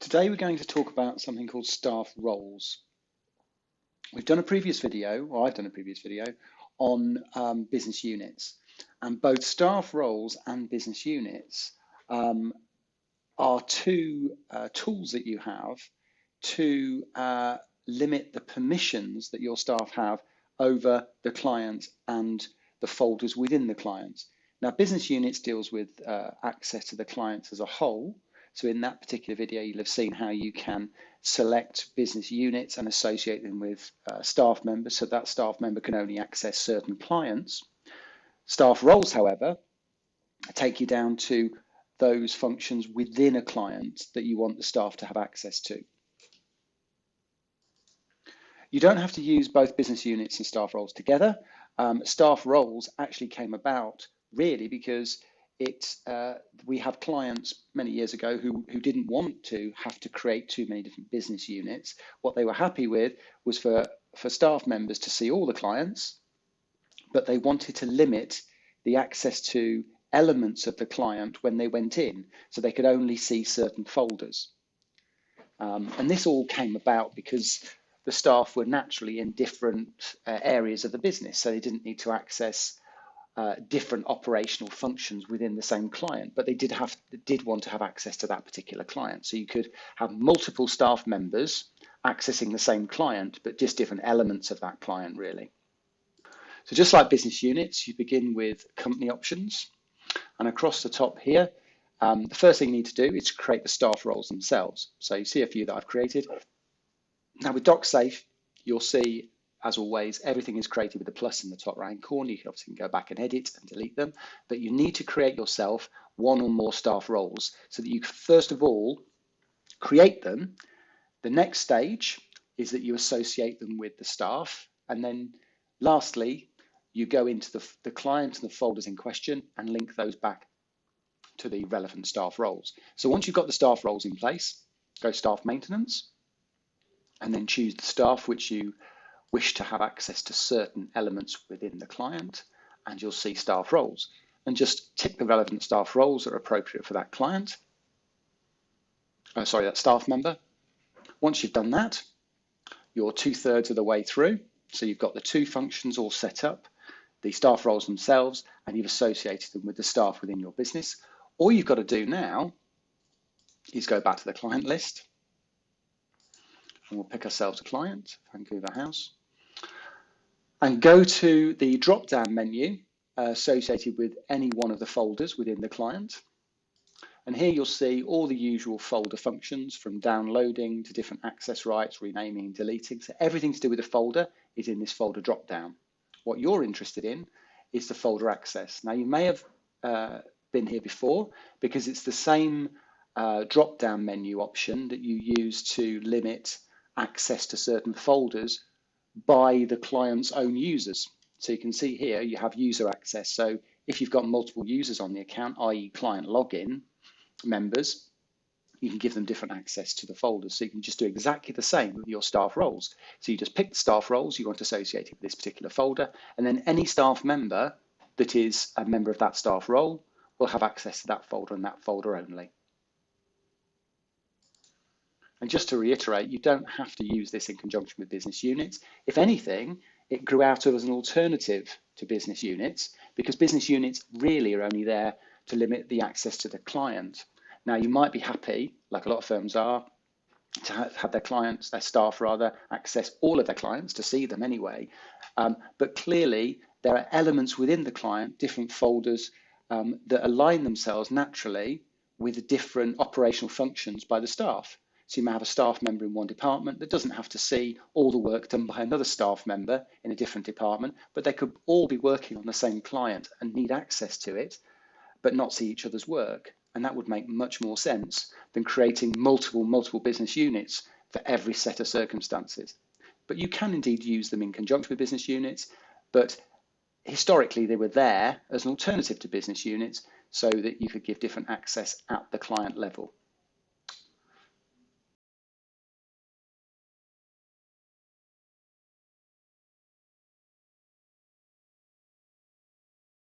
Today we're going to talk about something called staff roles. We've done a previous video, or I've done a previous video, on business units. And both staff roles and business units are two tools that you have to limit the permissions that your staff have over the client and the folders within the client. Now, business units deals with access to the clients as a whole. So in that particular video, you'll have seen how you can select business units and associate them with staff members, so that staff member can only access certain clients. Staff roles, however, take you down to those functions within a client that you want the staff to have access to. You don't have to use both business units and staff roles together. Staff roles actually came about really because we had clients many years ago who didn't want to have to create too many different business units. What they were happy with was for staff members to see all the clients, but they wanted to limit the access to elements of the client when they went in, so they could only see certain folders. And this all came about because the staff were naturally in different areas of the business, so they didn't need to access different operational functions within the same client, but they did want to have access to that particular client. So you could have multiple staff members accessing the same client, but just different elements of that client, really. So just like business units, you begin with company options, and across the top here, the first thing you need to do is create the staff roles themselves. So you see a few that I've created. Now with DocSafe, you'll see, as always, everything is created with a plus in the top right corner. You can obviously go back and edit and delete them, but you need to create yourself one or more staff roles so that you first of all create them. The next stage is that you associate them with the staff, and then lastly, you go into the client and the folders in question and link those back to the relevant staff roles. So once you've got the staff roles in place, go staff maintenance, and then choose the staff which you wish to have access to certain elements within the client, and you'll see staff roles. And just tick the relevant staff roles that are appropriate for that client. That staff member. Once you've done that, you're 2/3 of the way through. So you've got the two functions all set up, the staff roles themselves, and you've associated them with the staff within your business. All you've got to do now is go back to the client list, and we'll pick ourselves a client, Vancouver House, and go to the drop-down menu associated with any one of the folders within the client. And here you'll see all the usual folder functions, from downloading to different access rights, renaming, deleting. So everything to do with the folder is in this folder drop-down. What you're interested in is the folder access. Now, you may have been here before because it's the same drop-down menu option that you use to limit access to certain folders by the client's own users. So you can see here you have user access. So if you've got multiple users on the account, i.e. client login members, you can give them different access to the folders. So you can just do exactly the same with your staff roles. So you just pick the staff roles you want associated with this particular folder, and then any staff member that is a member of that staff role will have access to that folder and that folder only. And just to reiterate, you don't have to use this in conjunction with business units. If anything, it grew out of as an alternative to business units, because business units really are only there to limit the access to the client. Now, you might be happy, like a lot of firms are, to have their clients, their staff rather, access all of their clients, to see them anyway. But clearly, there are elements within the client, different folders that align themselves naturally with different operational functions by the staff. So you may have a staff member in one department that doesn't have to see all the work done by another staff member in a different department, but they could all be working on the same client and need access to it, but not see each other's work. And that would make much more sense than creating multiple business units for every set of circumstances. But you can indeed use them in conjunction with business units, but historically they were there as an alternative to business units so that you could give different access at the client level.